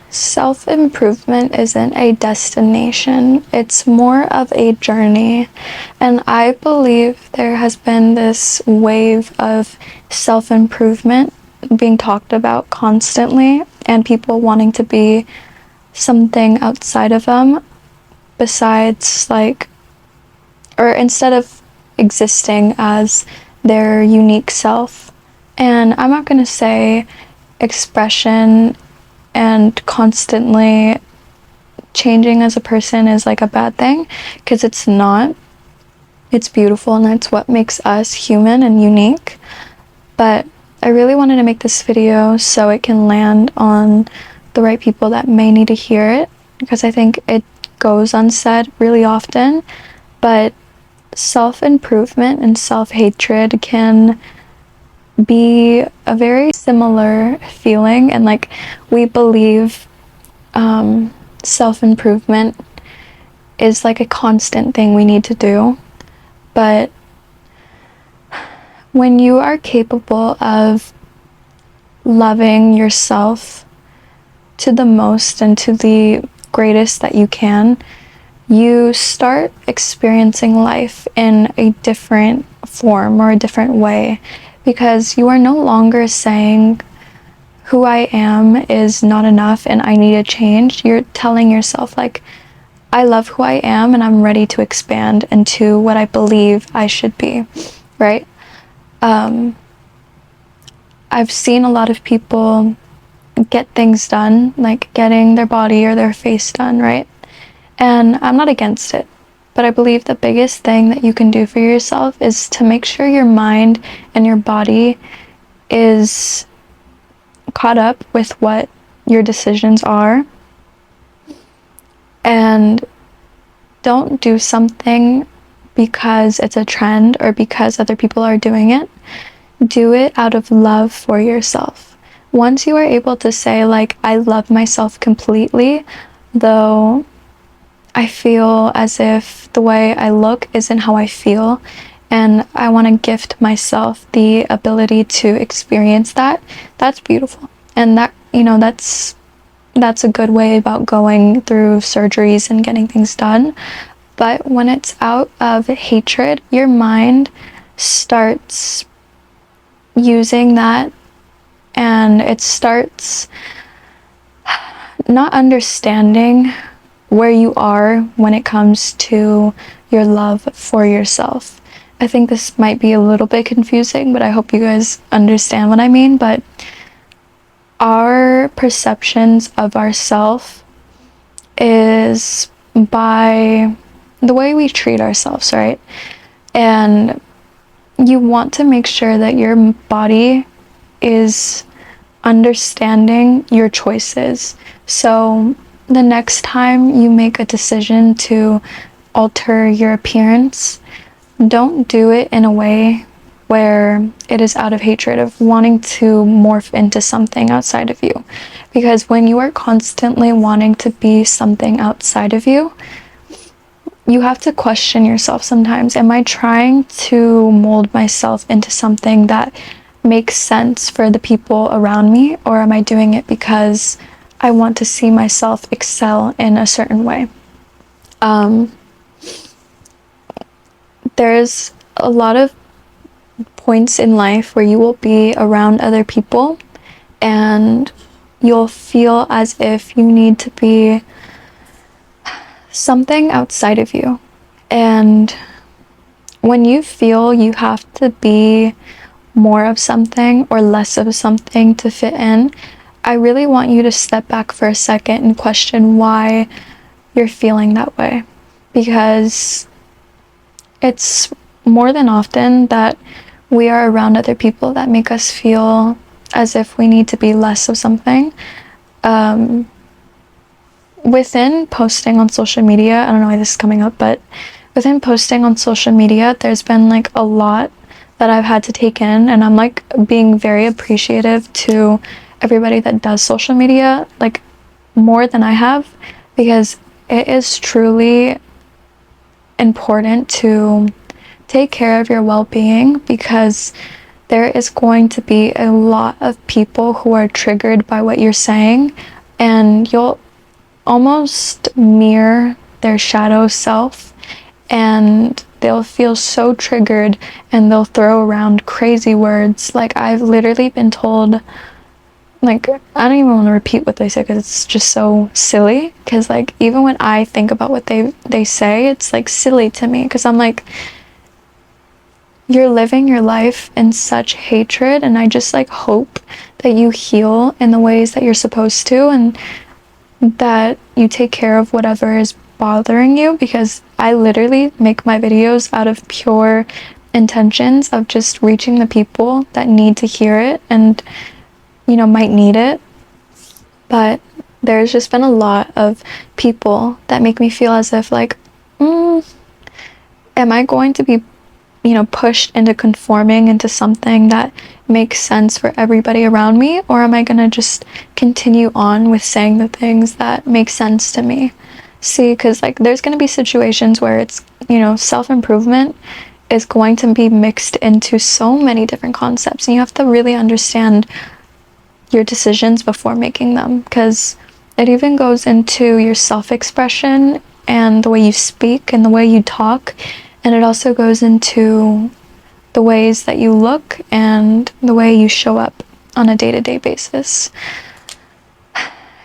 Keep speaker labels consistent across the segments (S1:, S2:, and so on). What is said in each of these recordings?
S1: Self-improvement isn't a destination, it's more of a journey. And I believe there has been this wave of self-improvement being talked about constantly, and people wanting to be something outside of them, besides, like, or instead of existing as their unique self. And I'm not going to say expression and constantly changing as a person is like a bad thing, because it's not. It's beautiful and it's what makes us human and unique. But I really wanted to make this video so it can land on the right people that may need to hear it, because I think it goes unsaid really often. But self-improvement and self-hatred can be a very similar feeling, and like, we believe self-improvement is like a constant thing we need to do. But when you are capable of loving yourself to the most and to the greatest that you can, you start experiencing life in a different form or a different way, because you are no longer saying who I am is not enough and I need to change. You're telling yourself, like, I love who I am and I'm ready to expand into what I believe I should be, right? I've seen a lot of people get things done, like getting their body or their face done, right? And I'm not against it, but I believe the biggest thing that you can do for yourself is to make sure your mind and your body is caught up with what your decisions are. And don't do something because it's a trend or because other people are doing it. Do it out of love for yourself. Once you are able to say, like, I love myself completely, though I feel as if the way I look isn't how I feel, and I want to gift myself the ability to experience that, that's beautiful. And that, that's a good way about going through surgeries and getting things done. But when it's out of hatred, your mind starts using that, and it starts not understanding where you are when it comes to your love for yourself. I think this might be a little bit confusing, but I hope you guys understand what I mean. But our perceptions of ourselves is by the way we treat ourselves, right? And you want to make sure that your body is understanding your choices. So the next time you make a decision to alter your appearance, don't do it in a way where it is out of hatred of wanting to morph into something outside of you. Because when you are constantly wanting to be something outside of you, you have to question yourself sometimes. Am I trying to mold myself into something that makes sense for the people around me, or am I doing it because I want to see myself excel in a certain way? There's a lot of points in life where you will be around other people and you'll feel as if you need to be something outside of you. And when you feel you have to be more of something or less of something to fit in, I really want you to step back for a second and question why you're feeling that way. Because it's more than often that we are around other people that make us feel as if we need to be less of something. Within posting on social media, I don't know why this is coming up, but within posting on social media, there's been like a lot that I've had to take in, and I'm like being very appreciative to everybody that does social media, like more than I have, because it is truly important to take care of your well-being, because there is going to be a lot of people who are triggered by what you're saying and you'll almost mirror their shadow self, and they'll feel so triggered and they'll throw around crazy words. Like, I've literally been told, like, I don't even want to repeat what they say because it's just so silly, because like even when I think about what they say, it's like silly to me, because I'm like, you're living your life in such hatred, and I just like hope that you heal in the ways that you're supposed to, and that you take care of whatever is bothering you, because I literally make my videos out of pure intentions of just reaching the people that need to hear it and, you know, might need it. But there's just been a lot of people that make me feel as if like, am I going to be, you know, pushed into conforming into something that makes sense for everybody around me, or am I gonna just continue on with saying the things that make sense to me? See, because like there's gonna be situations where it's, you know, self-improvement is going to be mixed into so many different concepts, and you have to really understand your decisions before making them, because it even goes into your self-expression and the way you speak and the way you talk, and it also goes into the ways that you look and the way you show up on a day-to-day basis.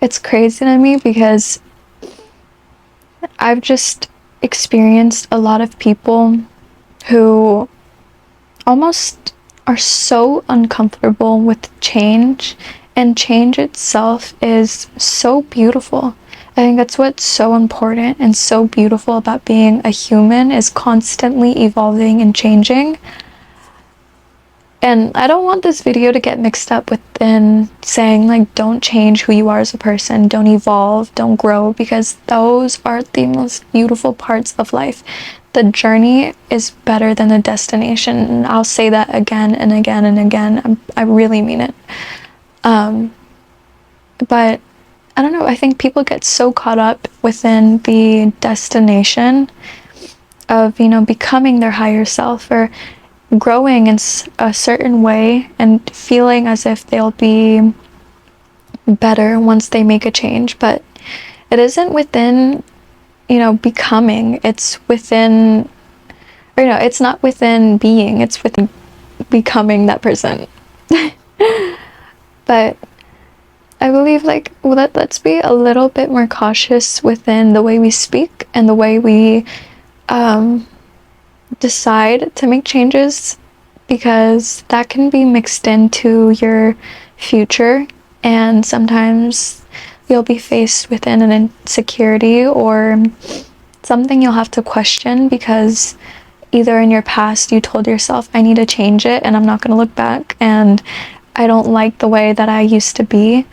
S1: It's crazy to me because I've just experienced a lot of people who almost are so uncomfortable with change, and change itself is so beautiful. I think that's what's so important and so beautiful about being a human, is constantly evolving and changing. And I don't want this video to get mixed up within saying like, don't change who you are as a person, don't evolve, don't grow, because those are the most beautiful parts of life. The journey is better than the destination, and I'll say that again and again and again. I really mean it. But I don't know, I think people get so caught up within the destination of, you know, becoming their higher self or growing in a certain way and feeling as if they'll be better once they make a change. But it isn't within, you know, becoming. It's within, or, you know, it's not within being, it's within becoming that person. But I believe, like, let's be a little bit more cautious within the way we speak and the way we decide to make changes, because that can be mixed into your future, and sometimes you'll be faced with an insecurity or something you'll have to question, because either in your past you told yourself, I need to change it and I'm not going to look back, and I don't like the way that I used to be,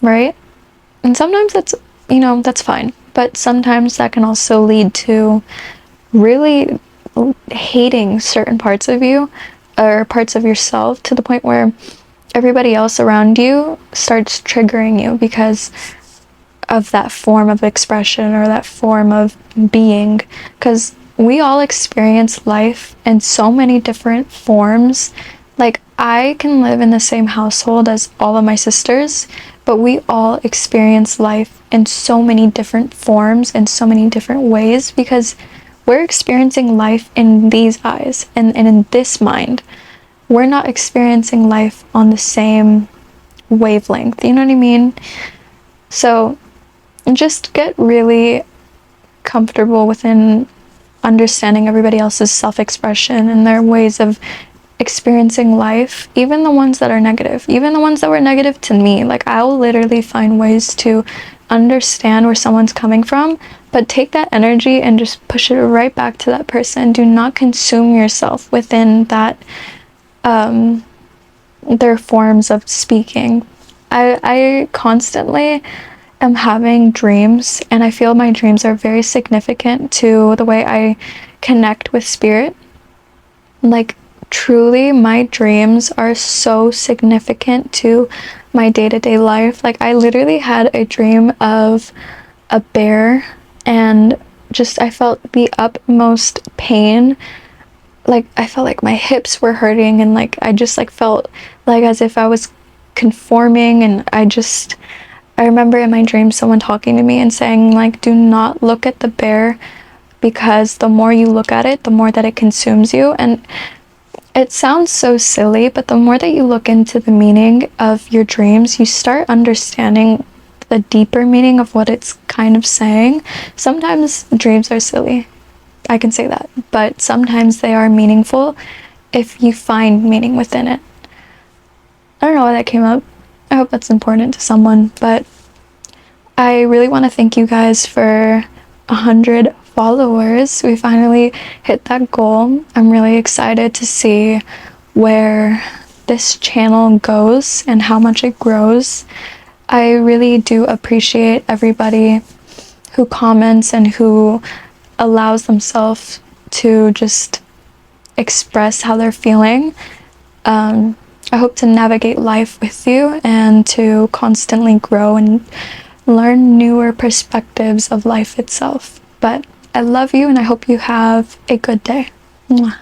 S1: right? And sometimes that's, you know, that's fine, but sometimes that can also lead to really hating certain parts of you or parts of yourself, to the point where everybody else around you starts triggering you because of that form of expression or that form of being. Because we all experience life in so many different forms. Like, I can live in the same household as all of my sisters, but we all experience life in so many different forms and so many different ways, because we're experiencing life in these eyes and in this mind. We're not experiencing life on the same wavelength, you know what I mean? So just get really comfortable within understanding everybody else's self-expression and their ways of experiencing life, even the ones that are negative, even the ones that were negative to me. Like, I'll literally find ways to understand where someone's coming from, but take that energy and just push it right back to that person. Do not consume yourself within that, their forms of speaking. I constantly am having dreams, and I feel my dreams are very significant to the way I connect with spirit. Like, truly, my dreams are so significant to my day-to-day life. Like, I literally had a dream of a bear, and just I felt the utmost pain. Like, I felt like my hips were hurting, and like I just like felt like as if I was conforming, and I remember in my dreams someone talking to me and saying, like, do not look at the bear, because the more you look at it, the more that it consumes you. And it sounds so silly, but the more that you look into the meaning of your dreams, you start understanding the deeper meaning of what it's kind of saying. Sometimes dreams are silly, I can say that, but sometimes they are meaningful if you find meaning within it. I don't know why that came up. I hope that's important to someone, but I really want to thank you guys for 100 followers. We finally hit that goal. I'm really excited to see where this channel goes and how much it grows. I really do appreciate everybody who comments and who allows themselves to just express how they're feeling. I hope to navigate life with you and to constantly grow and learn newer perspectives of life itself. But I love you and I hope you have a good day. Mwah.